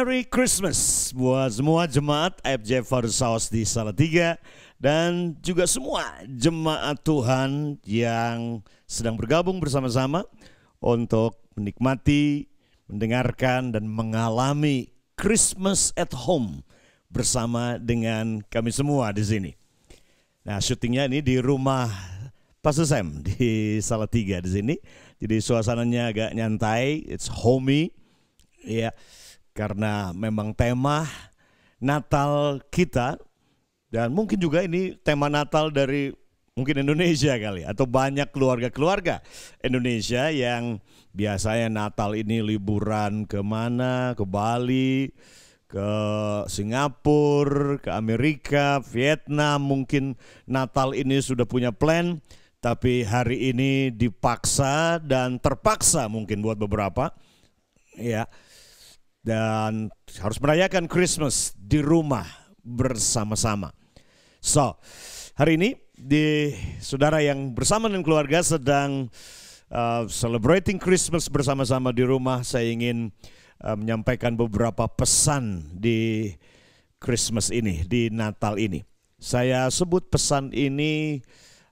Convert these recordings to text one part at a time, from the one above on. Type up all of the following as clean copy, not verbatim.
Merry Christmas buat semua jemaat AFJ Farsaus di Salatiga dan juga semua jemaat Tuhan yang sedang bergabung bersama-sama untuk menikmati, mendengarkan dan mengalami Christmas at home bersama dengan kami semua di sini. Nah, syutingnya ini di rumah Pastor Sam di Salatiga di sini. Jadi suasananya agak nyantai, it's homey. Ya, karena memang tema Natal kita dan mungkin juga ini tema Natal dari mungkin Indonesia kali atau banyak keluarga-keluarga Indonesia yang biasanya Natal ini liburan kemana, ke Bali, ke Singapura, ke Amerika, Vietnam, mungkin Natal ini sudah punya plan, tapi hari ini dipaksa dan terpaksa mungkin buat beberapa, ya. Dan harus merayakan Christmas di rumah bersama-sama. So, hari ini saudara yang bersama dengan keluarga sedang celebrating Christmas bersama-sama di rumah. Saya ingin menyampaikan beberapa pesan di Christmas ini, di Natal ini. Saya sebut pesan ini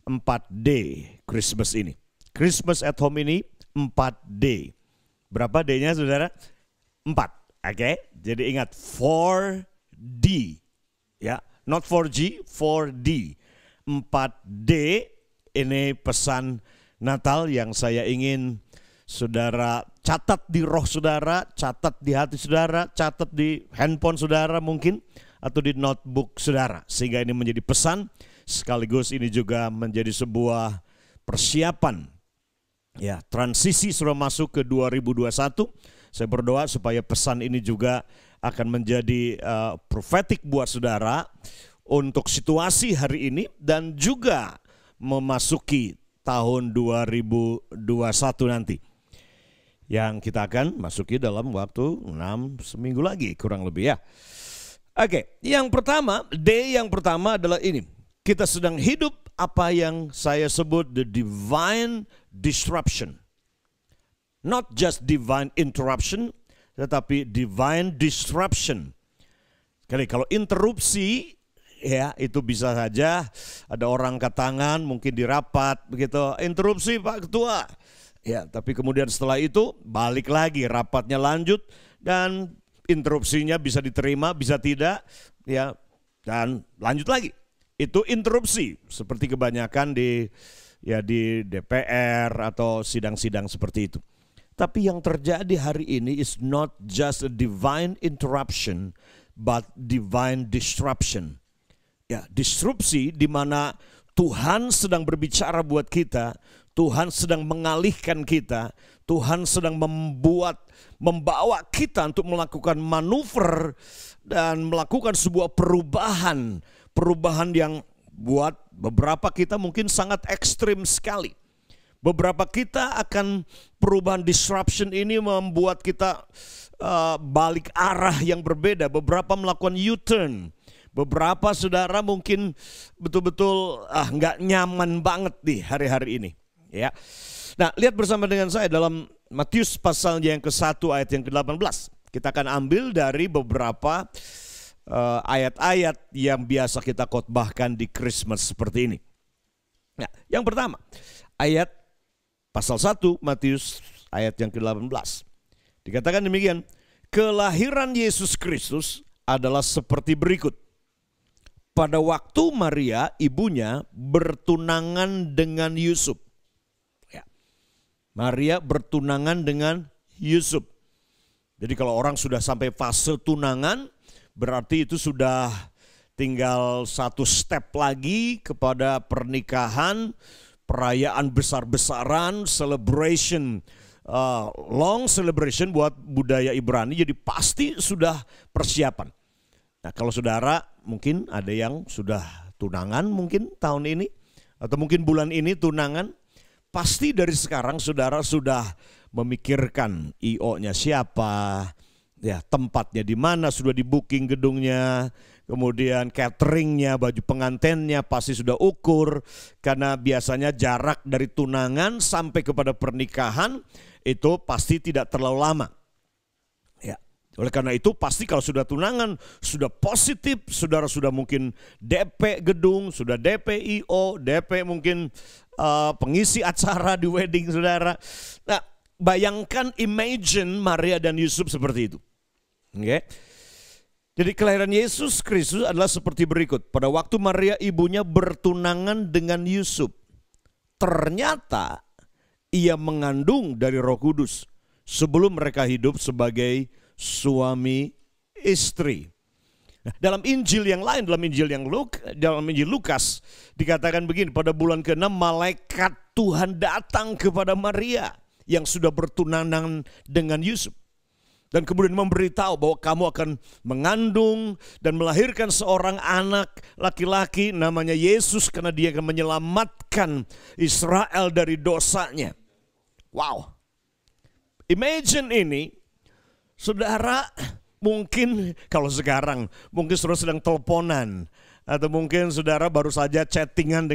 4D Christmas ini. Christmas at home ini 4D. Berapa D-nya saudara? 4. Oke, jadi ingat 4D, ya, not 4G, 4D. 4D ini pesan Natal yang saya ingin saudara catat di roh saudara, catat di hati saudara, catat di handphone saudara mungkin, atau di notebook saudara. Sehingga ini menjadi pesan, sekaligus ini juga menjadi sebuah persiapan, ya, transisi sudah masuk ke 2021. Saya berdoa supaya pesan ini juga akan menjadi prophetic buat saudara untuk situasi hari ini dan juga memasuki tahun 2021 nanti. Yang kita akan masuki dalam waktu 6 seminggu lagi kurang lebih, ya. Oke, yang pertama, D yang pertama adalah ini. Kita sedang hidup apa yang saya sebut the divine disruption. Not just divine interruption, tetapi divine disruption. Kalau interupsi, ya itu bisa saja ada orang angkat tangan, mungkin di rapat begitu, interupsi Pak Ketua. Ya, tapi kemudian setelah itu balik lagi, rapatnya lanjut dan interupsinya bisa diterima, bisa tidak, ya, dan lanjut lagi. Itu interupsi seperti kebanyakan di DPR atau sidang-sidang seperti itu. Tapi yang terjadi hari ini is not just a divine interruption, but divine disruption. Ya, disrupsi di mana Tuhan sedang berbicara buat kita, Tuhan sedang mengalihkan kita, Tuhan sedang membawa kita untuk melakukan manuver dan melakukan sebuah perubahan yang buat beberapa kita mungkin sangat ekstrim sekali. Beberapa kita akan perubahan disruption ini membuat kita balik arah yang berbeda. Beberapa melakukan U-turn. Beberapa saudara mungkin betul-betul nggak nyaman banget di hari-hari ini. Ya. Nah, lihat bersama dengan saya dalam Matius pasalnya yang ke-1 ayat yang ke-18. Kita akan ambil dari beberapa ayat-ayat yang biasa kita khotbahkan di Christmas seperti ini. Nah, yang pertama, ayat Pasal 1 Matius ayat yang ke-18. Dikatakan demikian, kelahiran Yesus Kristus adalah seperti berikut. Pada waktu Maria ibunya bertunangan dengan Yusuf. Ya. Maria bertunangan dengan Yusuf. Jadi kalau orang sudah sampai fase tunangan, berarti itu sudah tinggal satu step lagi kepada pernikahan. Perayaan besar-besaran, celebration, long celebration buat budaya Ibrani, jadi pasti sudah persiapan. Nah, kalau saudara mungkin ada yang sudah tunangan mungkin tahun ini, atau mungkin bulan ini tunangan, pasti dari sekarang saudara sudah memikirkan IO-nya siapa, ya tempatnya di mana, sudah di booking gedungnya, kemudian cateringnya, baju pengantinnya pasti sudah ukur, karena biasanya jarak dari tunangan sampai kepada pernikahan itu pasti tidak terlalu lama. Ya, Oleh karena itu pasti kalau sudah tunangan, sudah positif, saudara sudah mungkin DP gedung, sudah DP IO, DP mungkin pengisi acara di wedding saudara. Nah, bayangkan, imagine Maria dan Yusuf seperti itu. Oke. Jadi kelahiran Yesus Kristus adalah seperti berikut. Pada waktu Maria ibunya bertunangan dengan Yusuf, ternyata ia mengandung dari Roh Kudus sebelum mereka hidup sebagai suami istri. Nah, dalam Injil yang lain, dalam Injil Lukas dikatakan begini, pada bulan ke-6 malaikat Tuhan datang kepada Maria yang sudah bertunangan dengan Yusuf. Dan kemudian memberitahu bahwa kamu akan mengandung dan melahirkan seorang anak laki-laki namanya Yesus, karena dia akan menyelamatkan Israel dari dosanya. Wow. Imagine ini, saudara, mungkin kalau sekarang, mungkin saudara sedang teleponan. Atau mungkin saudara baru saja chattingan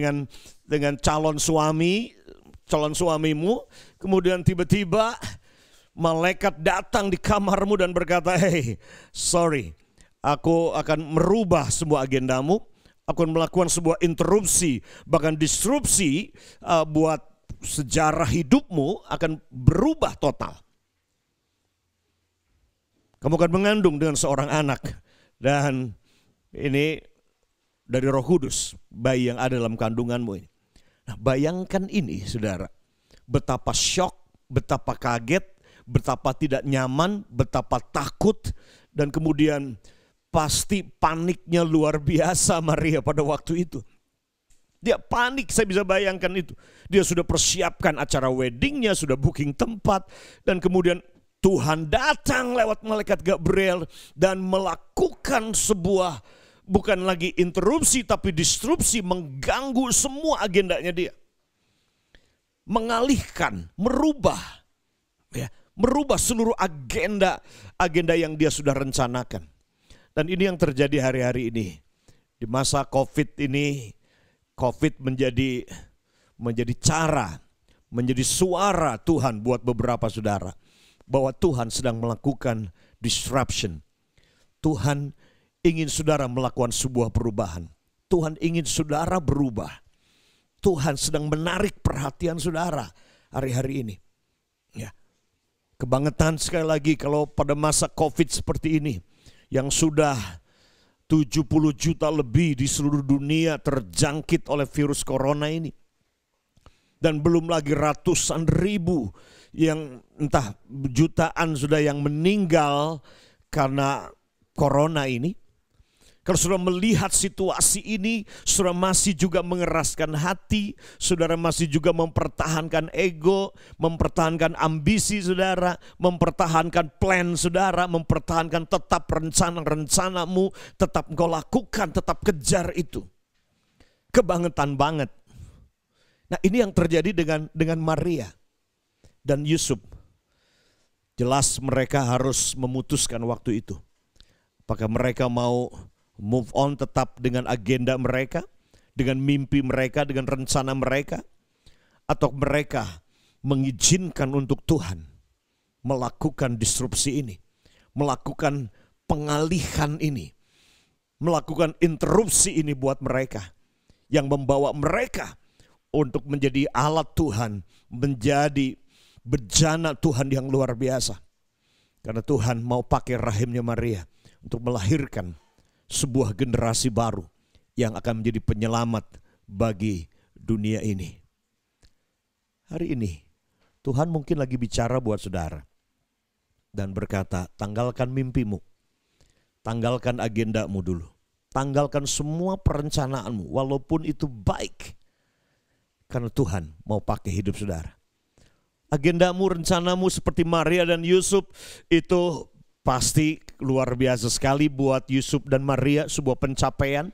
dengan calon suamimu. Kemudian tiba-tiba malaikat datang di kamarmu dan berkata, hey, sorry, aku akan merubah semua agendamu. Aku akan melakukan sebuah interupsi, bahkan disrupsi buat sejarah hidupmu akan berubah total. Kamu akan mengandung dengan seorang anak. Dan ini dari Roh Kudus, bayi yang ada dalam kandunganmu ini. Nah, bayangkan ini saudara, betapa syok, betapa kaget, betapa tidak nyaman, betapa takut, dan kemudian pasti paniknya luar biasa Maria pada waktu itu. Dia panik, saya bisa bayangkan itu. Dia sudah persiapkan acara weddingnya, sudah booking tempat, dan kemudian Tuhan datang lewat malaikat Gabriel dan melakukan sebuah, bukan lagi interupsi tapi disrupsi, mengganggu semua agendanya dia. Mengalihkan, merubah, ya, merubah seluruh agenda yang dia sudah rencanakan. Dan ini yang terjadi hari-hari ini. Di masa COVID ini, COVID menjadi cara, menjadi suara Tuhan buat beberapa saudara. Bahwa Tuhan sedang melakukan disruption. Tuhan ingin saudara melakukan sebuah perubahan. Tuhan ingin saudara berubah. Tuhan sedang menarik perhatian saudara hari-hari ini. Ya. Kebangetan sekali lagi kalau pada masa COVID seperti ini, yang sudah 70 juta lebih di seluruh dunia terjangkit oleh virus corona ini. Dan belum lagi ratusan ribu, yang entah jutaan sudah yang meninggal karena corona ini. Kalau saudara melihat situasi ini, saudara masih juga mengeraskan hati, saudara masih juga mempertahankan ego, mempertahankan ambisi saudara, mempertahankan plan saudara, mempertahankan tetap rencanamu, tetap engkau lakukan, tetap kejar itu. Kebangetan banget. Nah, ini yang terjadi dengan Maria dan Yusuf. Jelas mereka harus memutuskan waktu itu. Apakah mereka mau move on tetap dengan agenda mereka, dengan mimpi mereka, dengan rencana mereka, atau mereka mengizinkan untuk Tuhan melakukan disrupsi ini, melakukan pengalihan ini, melakukan interupsi ini buat mereka, yang membawa mereka untuk menjadi alat Tuhan, menjadi bejana Tuhan yang luar biasa. Karena Tuhan mau pakai rahimnya Maria untuk melahirkan sebuah generasi baru yang akan menjadi penyelamat bagi dunia ini. Hari ini Tuhan mungkin lagi bicara buat saudara dan berkata, tanggalkan mimpimu, tanggalkan agendamu dulu, tanggalkan semua perencanaanmu walaupun itu baik, karena Tuhan mau pakai hidup saudara. Agendamu, rencanamu seperti Maria dan Yusuf itu pasti luar biasa sekali buat Yusuf dan Maria, sebuah pencapaian.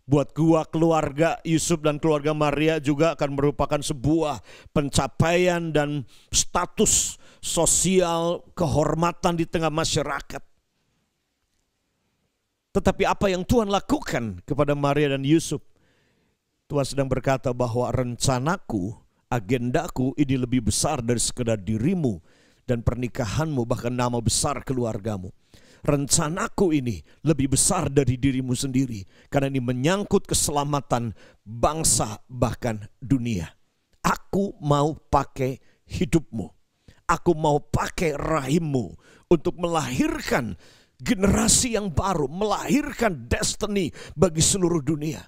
Buat keluarga Yusuf dan keluarga Maria juga akan merupakan sebuah pencapaian dan status sosial, kehormatan di tengah masyarakat. Tetapi apa yang Tuhan lakukan kepada Maria dan Yusuf? Tuhan sedang berkata bahwa rencanaku, agendaku ini lebih besar dari sekedar dirimu dan pernikahanmu, bahkan nama besar keluargamu. Rencanaku ini lebih besar dari dirimu sendiri, karena ini menyangkut keselamatan bangsa bahkan dunia. Aku mau pakai hidupmu, aku mau pakai rahimmu untuk melahirkan generasi yang baru, melahirkan destiny bagi seluruh dunia.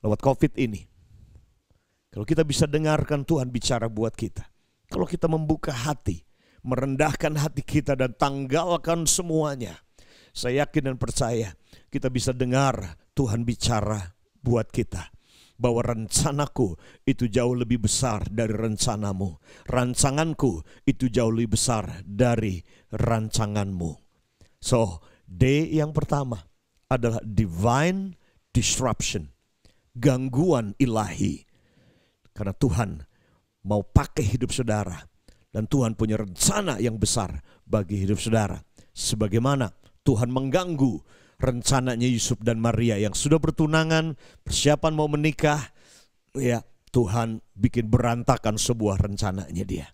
Lewat COVID ini, kalau kita bisa dengarkan Tuhan bicara buat kita, kalau kita membuka hati, merendahkan hati kita dan tanggalkan semuanya, saya yakin dan percaya kita bisa dengar Tuhan bicara buat kita. Bahwa rencanaku itu jauh lebih besar dari rencanamu. Rancanganku itu jauh lebih besar dari rancanganmu. So, D yang pertama adalah divine disruption. Gangguan ilahi. Karena Tuhan mau pakai hidup saudara. Dan Tuhan punya rencana yang besar bagi hidup saudara. Sebagaimana Tuhan mengganggu rencananya Yusuf dan Maria yang sudah bertunangan, persiapan mau menikah, ya Tuhan bikin berantakan sebuah rencananya dia.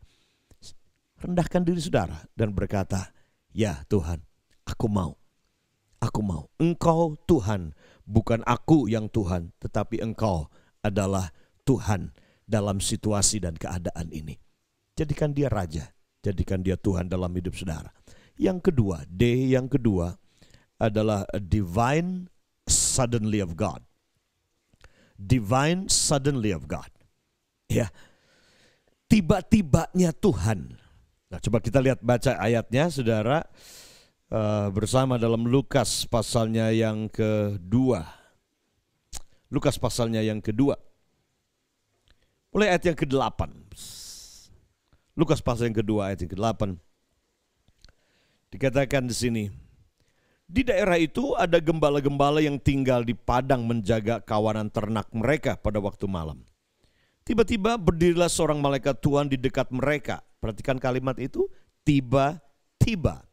Rendahkan diri saudara dan berkata, ya Tuhan, aku mau. Engkau Tuhan, bukan aku yang Tuhan, tetapi Engkau adalah Tuhan dalam situasi dan keadaan ini. Jadikan dia raja, jadikan dia Tuhan dalam hidup saudara. Yang kedua, D yang kedua adalah a divine suddenly of God. Divine suddenly of God. Ya, tiba-tibanya Tuhan. Nah, coba kita lihat baca ayatnya, saudara, bersama dalam Lukas pasalnya yang kedua. Lukas pasalnya yang kedua. Mulai ayat yang ke-8. Lukas pasal yang kedua ayat yang ke-8. Dikatakan di sini, di daerah itu ada gembala-gembala yang tinggal di padang menjaga kawanan ternak mereka pada waktu malam. Tiba-tiba berdirilah seorang malaikat Tuhan di dekat mereka. Perhatikan kalimat itu, tiba-tiba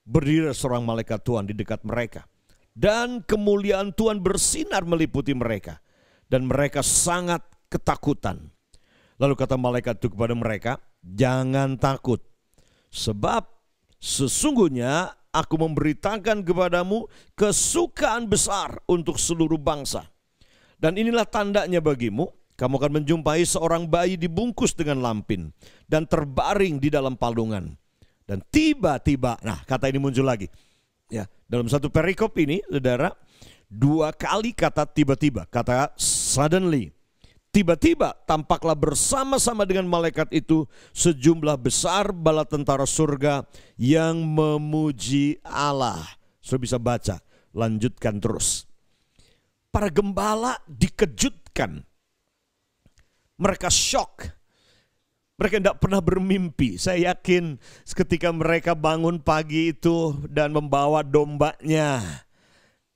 berdirilah seorang malaikat Tuhan di dekat mereka. Dan kemuliaan Tuhan bersinar meliputi mereka. Dan mereka sangat ketakutan. Lalu kata malaikat itu kepada mereka, jangan takut, sebab sesungguhnya aku memberitakan kepadamu kesukaan besar untuk seluruh bangsa. Dan inilah tandanya bagimu, kamu akan menjumpai seorang bayi dibungkus dengan lampin dan terbaring di dalam palungan. Dan tiba-tiba, nah kata ini muncul lagi. Ya, dalam satu perikop ini, saudara, 2 kali kata tiba-tiba, kata suddenly. Tiba-tiba tampaklah bersama-sama dengan malaikat itu sejumlah besar bala tentara surga yang memuji Allah. Sudah bisa baca, lanjutkan terus. Para gembala dikejutkan. Mereka shock. Mereka tidak pernah bermimpi. Saya yakin ketika mereka bangun pagi itu dan membawa dombanya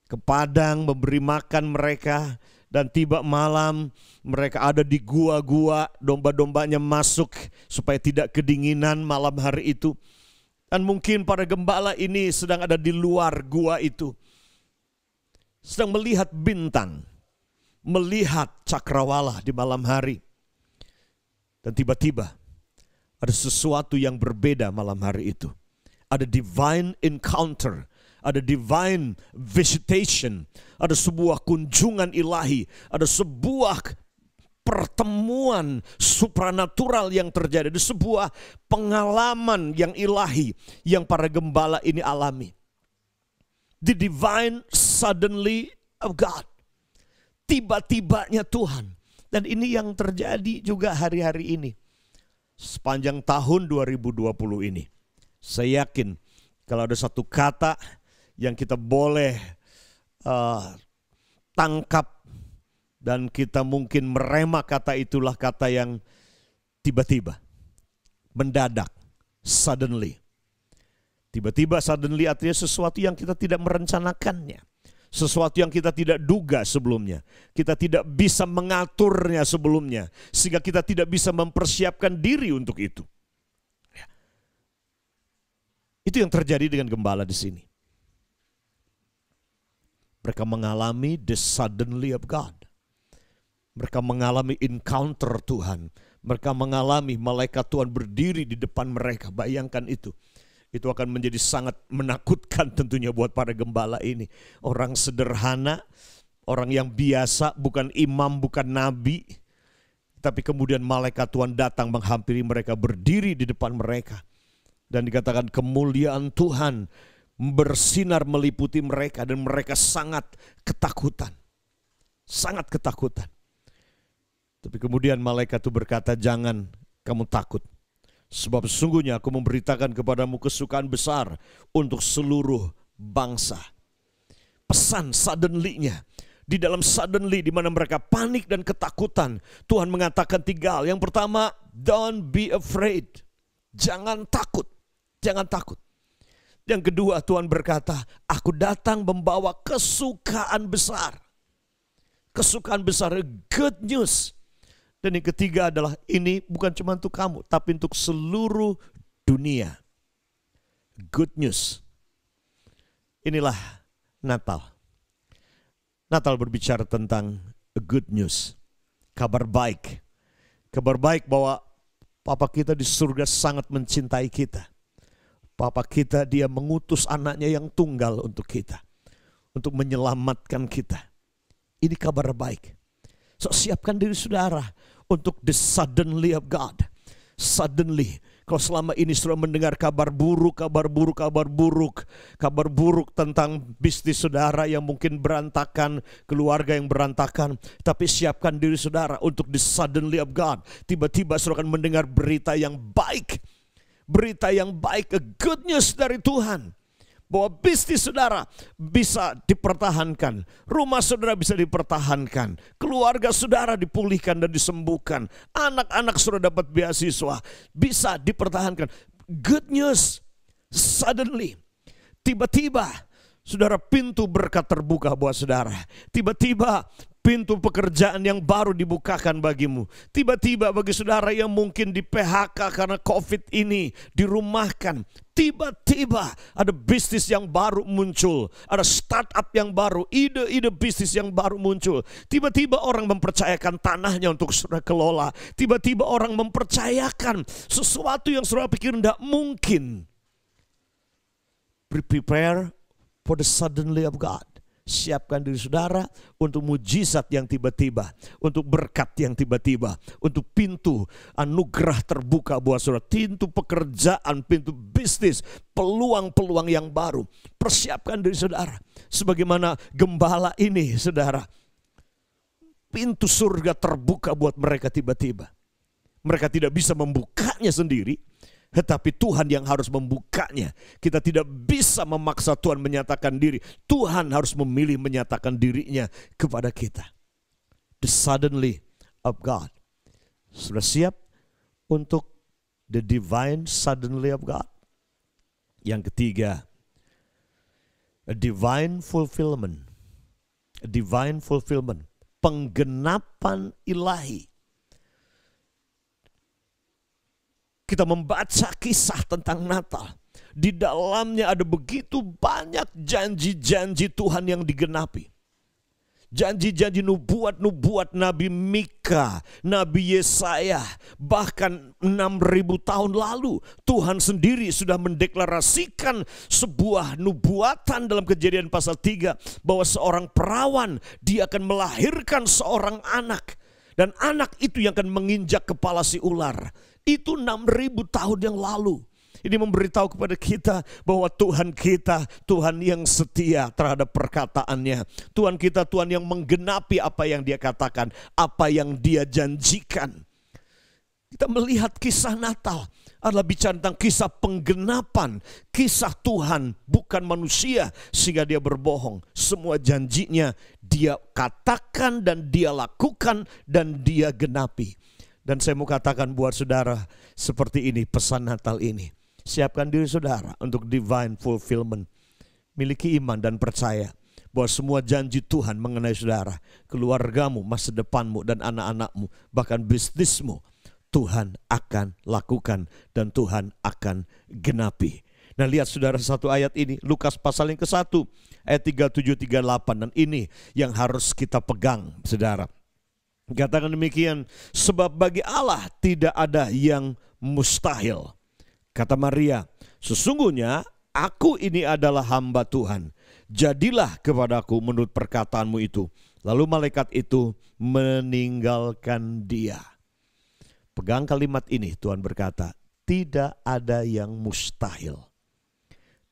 ke padang memberi makan mereka. Dan tiba malam mereka ada di gua-gua, domba-dombanya masuk supaya tidak kedinginan malam hari itu. Dan mungkin para gembala ini sedang ada di luar gua itu. Sedang melihat bintang, melihat cakrawala di malam hari. Dan tiba-tiba ada sesuatu yang berbeda malam hari itu. Ada divine encounter. Ada divine visitation, ada sebuah kunjungan ilahi, ada sebuah pertemuan supranatural yang terjadi, ada sebuah pengalaman yang ilahi yang para gembala ini alami. The divine suddenly of God. Tiba-tibanya Tuhan. Dan ini yang terjadi juga hari-hari ini. Sepanjang tahun 2020 ini. Saya yakin kalau ada satu kata yang kita boleh tangkap dan kita mungkin merema kata itulah kata yang tiba-tiba, mendadak, suddenly. Tiba-tiba suddenly artinya sesuatu yang kita tidak merencanakannya. Sesuatu yang kita tidak duga sebelumnya. Kita tidak bisa mengaturnya sebelumnya. Sehingga kita tidak bisa mempersiapkan diri untuk itu. Itu yang terjadi dengan gembala di sini. Mereka mengalami the suddenly of God. Mereka mengalami encounter Tuhan. Mereka mengalami malaikat Tuhan berdiri di depan mereka. Bayangkan itu. Itu akan menjadi sangat menakutkan tentunya buat para gembala ini. Orang sederhana, orang yang biasa, bukan imam, bukan nabi. Tapi kemudian malaikat Tuhan datang menghampiri mereka, berdiri di depan mereka. Dan dikatakan kemuliaan Tuhan bersinar meliputi mereka dan mereka sangat ketakutan. Sangat ketakutan. Tapi kemudian malaikat itu berkata, jangan kamu takut. Sebab sesungguhnya aku memberitakan kepadamu kesukaan besar untuk seluruh bangsa. Pesan suddenly-nya. Di dalam suddenly di mana mereka panik dan ketakutan. Tuhan mengatakan 3 hal. Yang pertama, don't be afraid. Jangan takut. Jangan takut. Yang kedua, Tuhan berkata, aku datang membawa kesukaan besar. Kesukaan besar, good news. Dan yang ketiga adalah ini bukan cuma untuk kamu, tapi untuk seluruh dunia. Good news. Inilah Natal. Natal berbicara tentang good news. Kabar baik. Kabar baik bahwa Papa kita di surga sangat mencintai kita. Papa kita, dia mengutus anaknya yang tunggal untuk kita. Untuk menyelamatkan kita. Ini kabar baik. So siapkan diri saudara untuk the suddenly of God. Suddenly. Kalau selama ini saudara mendengar kabar buruk tentang bisnis saudara yang mungkin berantakan, keluarga yang berantakan. Tapi siapkan diri saudara untuk the suddenly of God. Tiba-tiba saudara akan mendengar berita yang baik. Berita yang baik, a good news dari Tuhan. Bahwa bisnis saudara bisa dipertahankan. Rumah saudara bisa dipertahankan. Keluarga saudara dipulihkan dan disembuhkan. Anak-anak saudara dapat beasiswa. Bisa dipertahankan. Good news. Suddenly. Tiba-tiba saudara pintu berkat terbuka buat saudara. Tiba-tiba pintu pekerjaan yang baru dibukakan bagimu. Tiba-tiba bagi saudara yang mungkin di PHK karena COVID ini, dirumahkan. Tiba-tiba ada bisnis yang baru muncul. Ada startup yang baru, ide-ide bisnis yang baru muncul. Tiba-tiba orang mempercayakan tanahnya untuk saudara kelola. Tiba-tiba orang mempercayakan sesuatu yang saudara pikir tidak mungkin. Prepare for the suddenly of God. Siapkan diri saudara untuk mujizat yang tiba-tiba, untuk berkat yang tiba-tiba, untuk pintu anugerah terbuka buat saudara, pintu pekerjaan, pintu bisnis, peluang-peluang yang baru. Persiapkan diri saudara, sebagaimana gembala ini saudara, pintu surga terbuka buat mereka tiba-tiba. Mereka tidak bisa membukanya sendiri, tetapi Tuhan yang harus membukanya. Kita tidak bisa memaksa Tuhan menyatakan diri. Tuhan harus memilih menyatakan dirinya kepada kita. The suddenly of God. Sudah siap untuk the divine suddenly of God? Yang ketiga, a divine fulfillment. A divine fulfillment. Penggenapan ilahi. Kita membaca kisah tentang Natal. Di dalamnya ada begitu banyak janji-janji Tuhan yang digenapi. Janji-janji nubuat-nubuat Nabi Mika, Nabi Yesaya. Bahkan 6.000 tahun lalu Tuhan sendiri sudah mendeklarasikan sebuah nubuatan dalam Kejadian pasal 3. Bahwa seorang perawan, dia akan melahirkan seorang anak. Dan anak itu yang akan menginjak kepala si ular. Itu 6.000 tahun yang lalu. Ini memberitahu kepada kita bahwa Tuhan kita, Tuhan yang setia terhadap perkataannya. Tuhan kita, Tuhan yang menggenapi apa yang dia katakan, apa yang dia janjikan. Kita melihat kisah Natal adalah bicara tentang kisah penggenapan, kisah Tuhan bukan manusia sehingga dia berbohong. Semua janjinya dia katakan dan dia lakukan dan dia genapi. Dan saya mau katakan buat saudara seperti ini pesan Natal ini. Siapkan diri saudara untuk divine fulfillment. Miliki iman dan percaya bahwa semua janji Tuhan mengenai saudara, keluargamu, masa depanmu dan anak-anakmu, bahkan bisnismu, Tuhan akan lakukan dan Tuhan akan genapi. Nah, lihat saudara satu ayat ini, Lukas pasal yang ke-1 ayat 37-38, dan ini yang harus kita pegang saudara. Katakan demikian, sebab bagi Allah tidak ada yang mustahil. Kata Maria, sesungguhnya aku ini adalah hamba Tuhan. Jadilah kepadaku menurut perkataanmu itu. Lalu malaikat itu meninggalkan dia. Pegang kalimat ini, Tuhan berkata, tidak ada yang mustahil.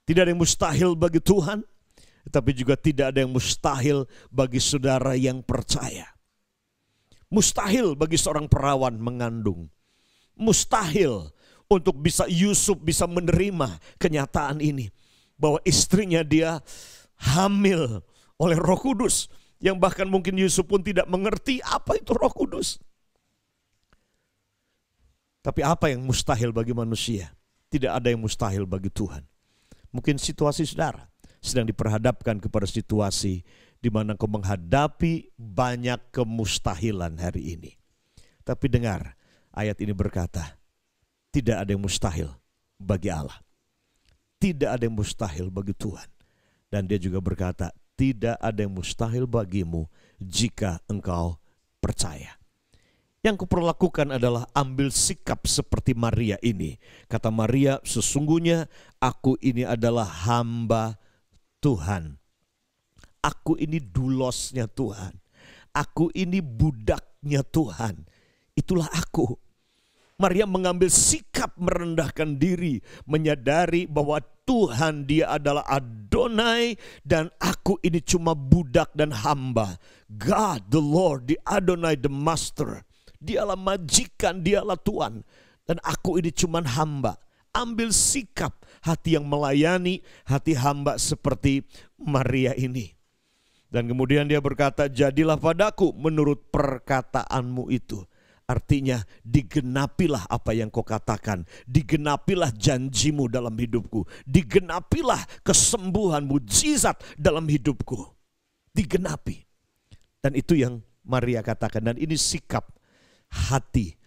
Tidak ada yang mustahil bagi Tuhan, tetapi juga tidak ada yang mustahil bagi saudara yang percaya. Mustahil bagi seorang perawan mengandung. Mustahil untuk Yusuf bisa menerima kenyataan ini. Bahwa istrinya dia hamil oleh Roh Kudus. Yang bahkan mungkin Yusuf pun tidak mengerti apa itu Roh Kudus. Tapi apa yang mustahil bagi manusia? Tidak ada yang mustahil bagi Tuhan. Mungkin situasi saudara sedang diperhadapkan kepada situasi di mana kau menghadapi banyak kemustahilan hari ini. Tapi dengar, ayat ini berkata, tidak ada yang mustahil bagi Allah. Tidak ada yang mustahil bagi Tuhan. Dan dia juga berkata, tidak ada yang mustahil bagimu jika engkau percaya. Yang kuperlakukan adalah ambil sikap seperti Maria ini. Kata Maria, sesungguhnya aku ini adalah hamba Tuhan. Aku ini dulosnya Tuhan. Aku ini budaknya Tuhan. Itulah aku. Maria mengambil sikap merendahkan diri. Menyadari bahwa Tuhan dia adalah Adonai. Dan aku ini cuma budak dan hamba. God the Lord, the Adonai the Master. Dialah majikan, dialah Tuhan. Dan aku ini cuma hamba. Ambil sikap hati yang melayani, hati hamba seperti Maria ini. Dan kemudian dia berkata, jadilah padaku menurut perkataanmu itu. Artinya digenapilah apa yang kau katakan. Digenapilah janjimu dalam hidupku. Digenapilah kesembuhan mujizat dalam hidupku. Digenapi. Dan itu yang Maria katakan. Dan ini sikap hati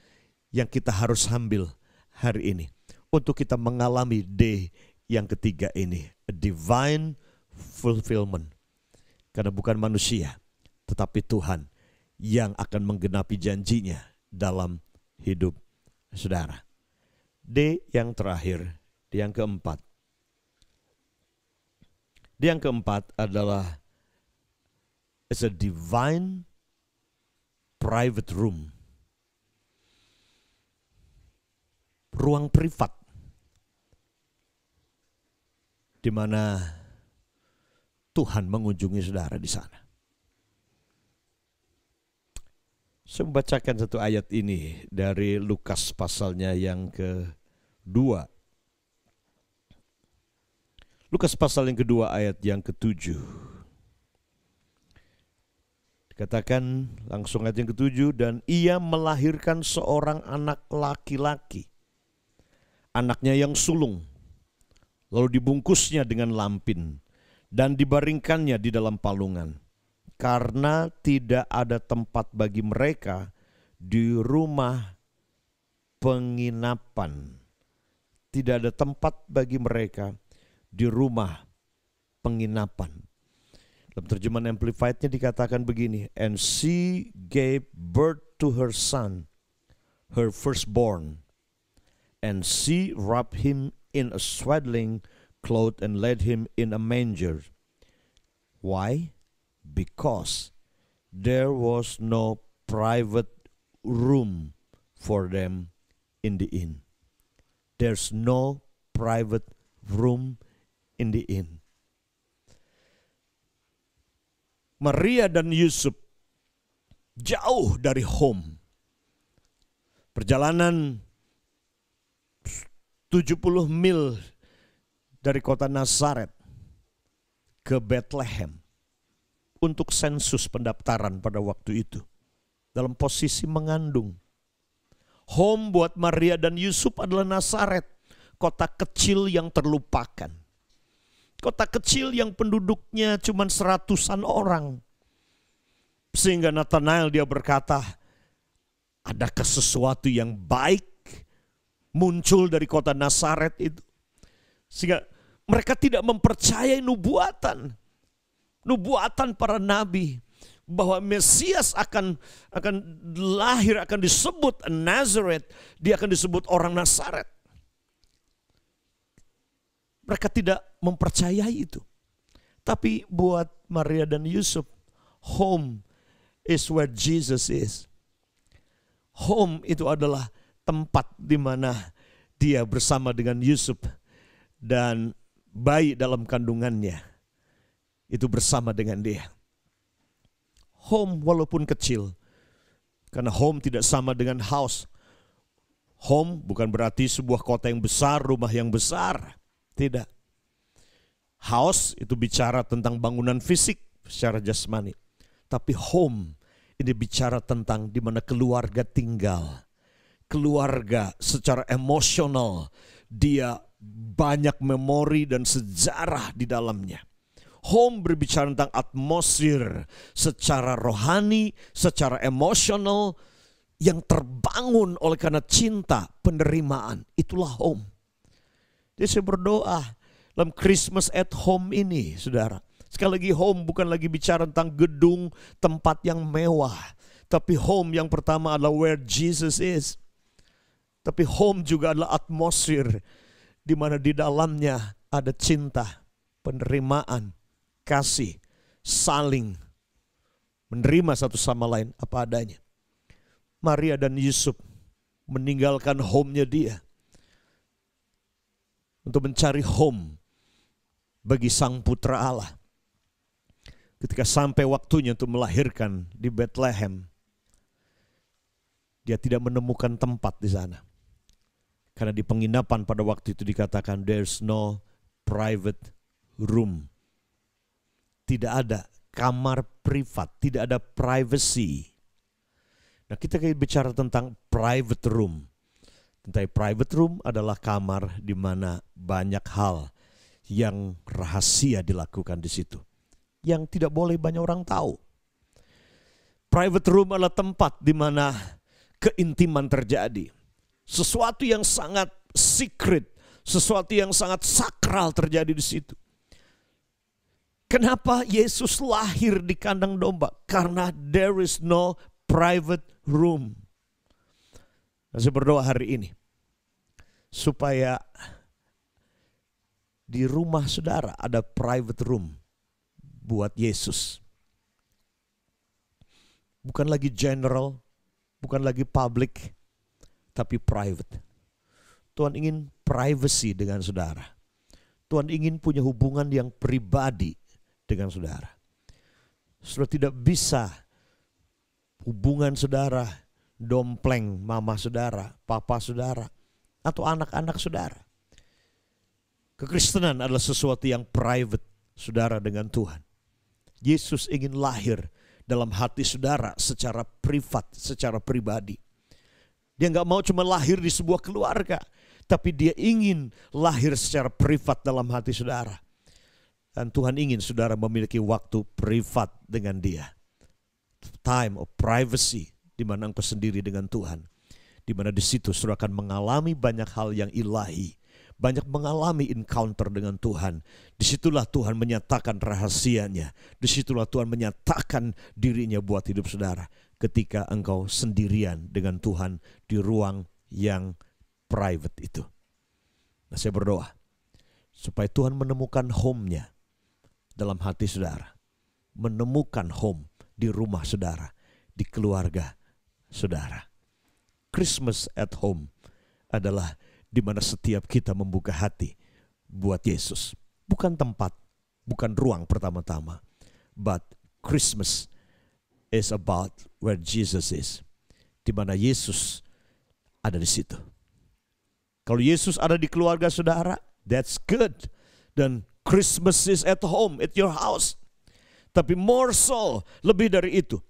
yang kita harus ambil hari ini. Untuk kita mengalami D yang ketiga ini. A divine fulfillment. Karena bukan manusia, tetapi Tuhan yang akan menggenapi janjinya dalam hidup saudara. D yang terakhir, D yang keempat. D yang keempat adalah it's a divine private room. Ruang privat. Di mana Tuhan mengunjungi saudara di sana. Saya membacakan satu ayat ini dari Lukas pasalnya yang kedua. Lukas pasal yang kedua ayat yang ke-7. Dikatakan langsung ayat yang ke-7, dan ia melahirkan seorang anak laki-laki. Anaknya yang sulung. Lalu dibungkusnya dengan lampin. Dan dibaringkannya di dalam palungan, karena tidak ada tempat bagi mereka di rumah penginapan. Tidak ada tempat bagi mereka di rumah penginapan. Dalam terjemahan Amplified-nya dikatakan begini, and she gave birth to her son, her firstborn, and she wrapped him in a swaddling cloth and laid him in a manger. Why? Because there was no private room for them in the inn. There's no private room in the inn. Maria dan Yusuf jauh dari home. Perjalanan 70 mil dari kota Nazaret ke Bethlehem untuk sensus pendaftaran pada waktu itu. Dalam posisi mengandung. Home buat Maria dan Yusuf adalah Nazaret, kota kecil yang terlupakan. Kota kecil yang penduduknya cuma 100-an orang. Sehingga Nathanael dia berkata, adakah sesuatu yang baik muncul dari kota Nazaret itu? Sehingga mereka tidak mempercayai nubuatan. Nubuatan para nabi. bahwa Mesias akan lahir, akan disebut Nazareth, dia akan disebut orang Nazaret. Mereka tidak mempercayai itu. Tapi buat Maria dan Yusuf, home is where Jesus is. Home itu adalah tempat di mana dia bersama dengan Yusuf dan bayi dalam kandungannya itu bersama dengan dia. Home walaupun kecil, karena home tidak sama dengan house. Home bukan berarti sebuah kota yang besar, rumah yang besar. Tidak. House itu bicara tentang bangunan fisik secara jasmani. Tapi home ini bicara tentang di mana keluarga tinggal. Keluarga secara emosional, dia banyak memori dan sejarah di dalamnya. Home berbicara tentang atmosfer secara rohani, secara emosional yang terbangun oleh karena cinta, penerimaan. Itulah home. Jadi saya berdoa dalam Christmas at home ini, saudara. Sekali lagi, home bukan lagi bicara tentang gedung, tempat yang mewah. Tapi home yang pertama adalah where Jesus is. Tapi home juga adalah atmosfer di mana di dalamnya ada cinta, penerimaan, kasih, saling menerima satu sama lain apa adanya. Maria dan Yusuf meninggalkan home-nya dia untuk mencari home bagi sang putra Allah. Ketika sampai waktunya untuk melahirkan di Bethlehem, dia tidak menemukan tempat di sana. Karena di penginapan pada waktu itu dikatakan there's no private room. Tidak ada kamar privat, tidak ada privacy. Nah, kita bicara tentang private room. Tentang private room adalah kamar di mana banyak hal yang rahasia dilakukan di situ, yang tidak boleh banyak orang tahu. Private room adalah tempat di mana keintiman terjadi. Sesuatu yang sangat secret, sesuatu yang sangat sakral terjadi di situ. Kenapa Yesus lahir di kandang domba? Karena there is no private room. Saya berdoa hari ini supaya di rumah saudara ada private room buat Yesus. Bukan lagi general, bukan lagi public, tapi private. Tuhan ingin privacy dengan saudara. Tuhan ingin punya hubungan yang pribadi dengan saudara. Saudara tidak bisa hubungan saudara dompleng mama saudara, papa saudara, atau anak-anak saudara. Kekristenan adalah sesuatu yang private saudara dengan Tuhan. Yesus ingin lahir dalam hati saudara secara privat, secara pribadi. Dia nggak mau cuma lahir di sebuah keluarga, tapi dia ingin lahir secara privat dalam hati saudara. Dan Tuhan ingin saudara memiliki waktu privat dengan dia. Time of privacy, di mana engkau sendiri dengan Tuhan. Di mana di situ saudara akan mengalami banyak hal yang ilahi. Banyak mengalami encounter dengan Tuhan. Disitulah Tuhan menyatakan rahasianya. Disitulah Tuhan menyatakan dirinya buat hidup saudara. Ketika engkau sendirian dengan Tuhan di ruang yang private itu. Nah, saya berdoa supaya Tuhan menemukan home-nya dalam hati saudara. Menemukan home di rumah saudara, di keluarga saudara. Christmas at home adalah di mana setiap kita membuka hati buat Yesus. Bukan tempat, bukan ruang pertama-tama. But Christmas is about where Jesus is. Di mana Yesus ada di situ. Kalau Yesus ada di keluarga saudara, that's good. Dan Christmas is at home, at your house. Tapi more so, lebih dari itu.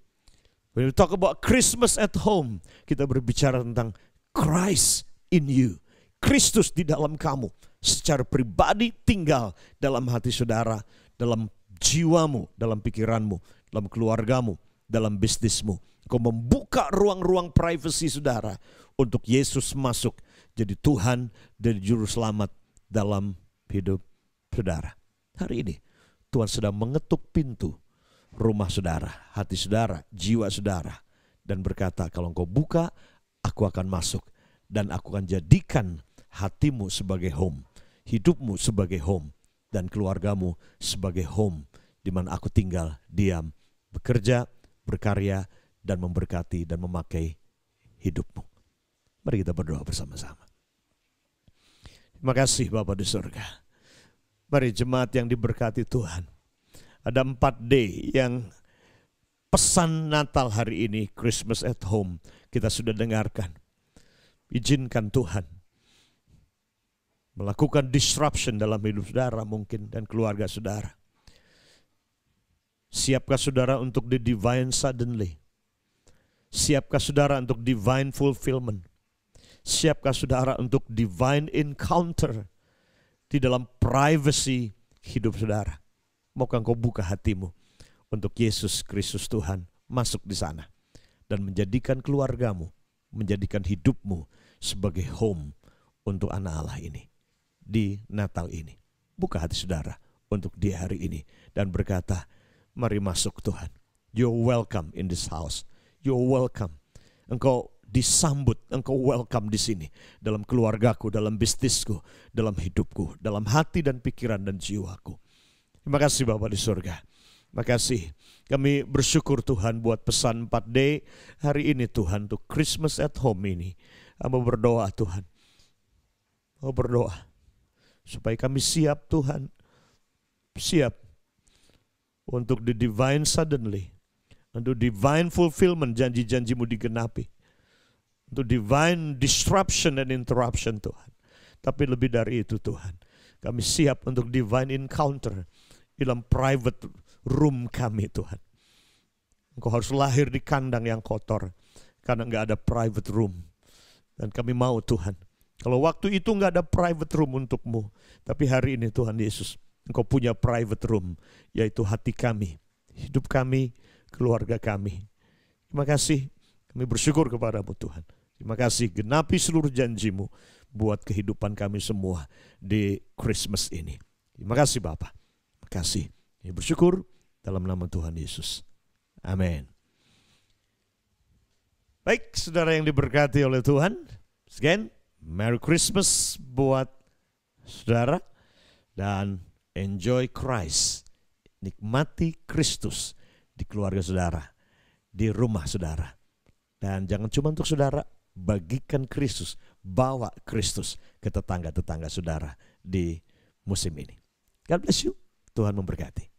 When we talk about Christmas at home, kita berbicara tentang Christ in you. Kristus di dalam kamu. Secara pribadi tinggal dalam hati saudara, dalam jiwamu, dalam pikiranmu, dalam keluargamu, dalam bisnismu. Kau membuka ruang-ruang privasi saudara untuk Yesus masuk jadi Tuhan dan Juru Selamat dalam hidup saudara. Hari ini Tuhan sedang mengetuk pintu rumah saudara, hati saudara, jiwa saudara. Dan berkata, kalau engkau buka, aku akan masuk. Dan aku akan jadikan hatimu sebagai home, hidupmu sebagai home, dan keluargamu sebagai home, di mana aku tinggal, diam, bekerja, berkarya, dan memberkati dan memakai hidupmu. Mari kita berdoa bersama-sama. Terima kasih Bapa di surga. Mari jemaat yang diberkati Tuhan. Ada 4D yang pesan Natal hari ini, Christmas at Home, kita sudah dengarkan. Izinkan Tuhan melakukan disruption dalam hidup saudara mungkin dan keluarga saudara. Siapkah saudara untuk the divine suddenly? Siapkah saudara untuk divine fulfillment? Siapkah saudara untuk divine encounter di dalam privacy hidup saudara? Maukah engkau buka hatimu untuk Yesus Kristus Tuhan masuk di sana dan menjadikan keluargamu, menjadikan hidupmu sebagai home untuk anak Allah ini di Natal ini. Buka hati saudara untuk dia hari ini dan berkata, mari masuk Tuhan. You're welcome in this house. You're welcome. Engkau disambut, engkau welcome di sini. Dalam keluargaku, dalam bisnisku, dalam hidupku, dalam hati dan pikiran dan jiwaku. Terima kasih Bapa di surga. Terima kasih. Kami bersyukur Tuhan buat pesan 4D hari ini Tuhan, untuk Christmas at Home ini. Hamba berdoa Tuhan. Hamba berdoa supaya kami siap Tuhan. Siap untuk the divine suddenly. Untuk divine fulfillment, janji-janjimu digenapi. Untuk divine disruption and interruption Tuhan. Tapi lebih dari itu Tuhan, kami siap untuk divine encounter dalam private room kami Tuhan. Engkau harus lahir di kandang yang kotor karena enggak ada private room. Dan kami mau Tuhan, kalau waktu itu enggak ada private room untukmu, tapi hari ini Tuhan Yesus, Engkau punya private room, yaitu hati kami, hidup kami, keluarga kami. Terima kasih, kami bersyukur kepadamu Tuhan. Terima kasih, genapi seluruh janjimu buat kehidupan kami semua di Christmas ini. Terima kasih Bapa. Terima kasih. Kami bersyukur dalam nama Tuhan Yesus. Amin. Baik, saudara yang diberkati oleh Tuhan. Again, Merry Christmas buat saudara. Dan enjoy Christ. Nikmati Kristus di keluarga saudara, di rumah saudara. Dan jangan cuma untuk saudara, bagikan Kristus, bawa Kristus ke tetangga-tetangga saudara di musim ini. God bless you. Tuhan memberkati.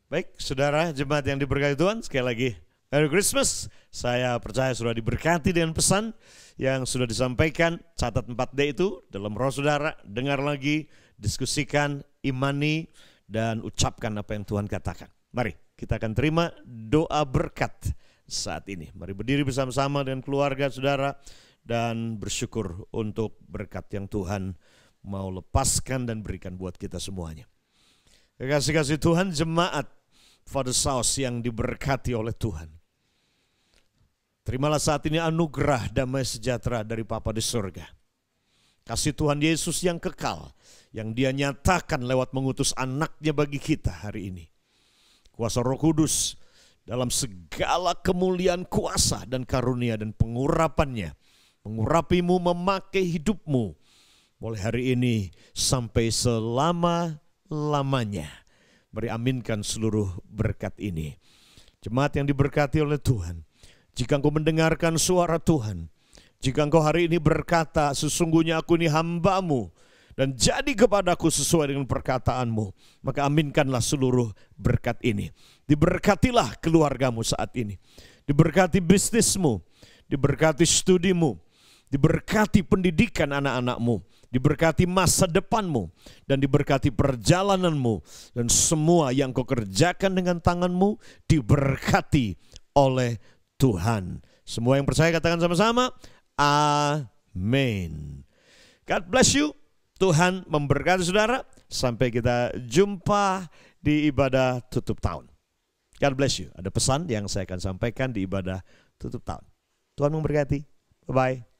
Baik, saudara jemaat yang diberkati Tuhan, sekali lagi Merry Christmas. Saya percaya sudah diberkati dengan pesan yang sudah disampaikan. Catat 4D itu dalam roh saudara, dengar lagi, diskusikan, imani, dan ucapkan apa yang Tuhan katakan. Mari kita akan terima doa berkat saat ini. Mari berdiri bersama-sama dengan keluarga saudara dan bersyukur untuk berkat yang Tuhan mau lepaskan dan berikan buat kita semuanya. Kasih-kasih Tuhan, jemaat Father Saus yang diberkati oleh Tuhan. Terimalah saat ini anugerah damai sejahtera dari Bapa di surga. Kasih Tuhan Yesus yang kekal, yang Dia nyatakan lewat mengutus anaknya bagi kita hari ini. Kuasa Roh Kudus dalam segala kemuliaan kuasa dan karunia dan pengurapannya, mengurapimu, memakai hidupmu mulai hari ini sampai selama-lamanya. Mari aminkan seluruh berkat ini. Jemaat yang diberkati oleh Tuhan, jika engkau mendengarkan suara Tuhan, jika engkau hari ini berkata, sesungguhnya aku ini hamba-Mu, dan jadi kepadaku sesuai dengan perkataanmu, maka aminkanlah seluruh berkat ini. Diberkatilah keluargamu saat ini, diberkati bisnismu, diberkati studimu, diberkati pendidikan anak-anakmu, diberkati masa depanmu, dan diberkati perjalananmu, dan semua yang kau kerjakan dengan tanganmu diberkati oleh Tuhan. Semua yang percaya katakan sama-sama, amin. God bless you. Tuhan memberkati saudara. Sampai kita jumpa di ibadah tutup tahun. God bless you. Ada pesan yang saya akan sampaikan di ibadah tutup tahun. Tuhan memberkati. Bye-bye.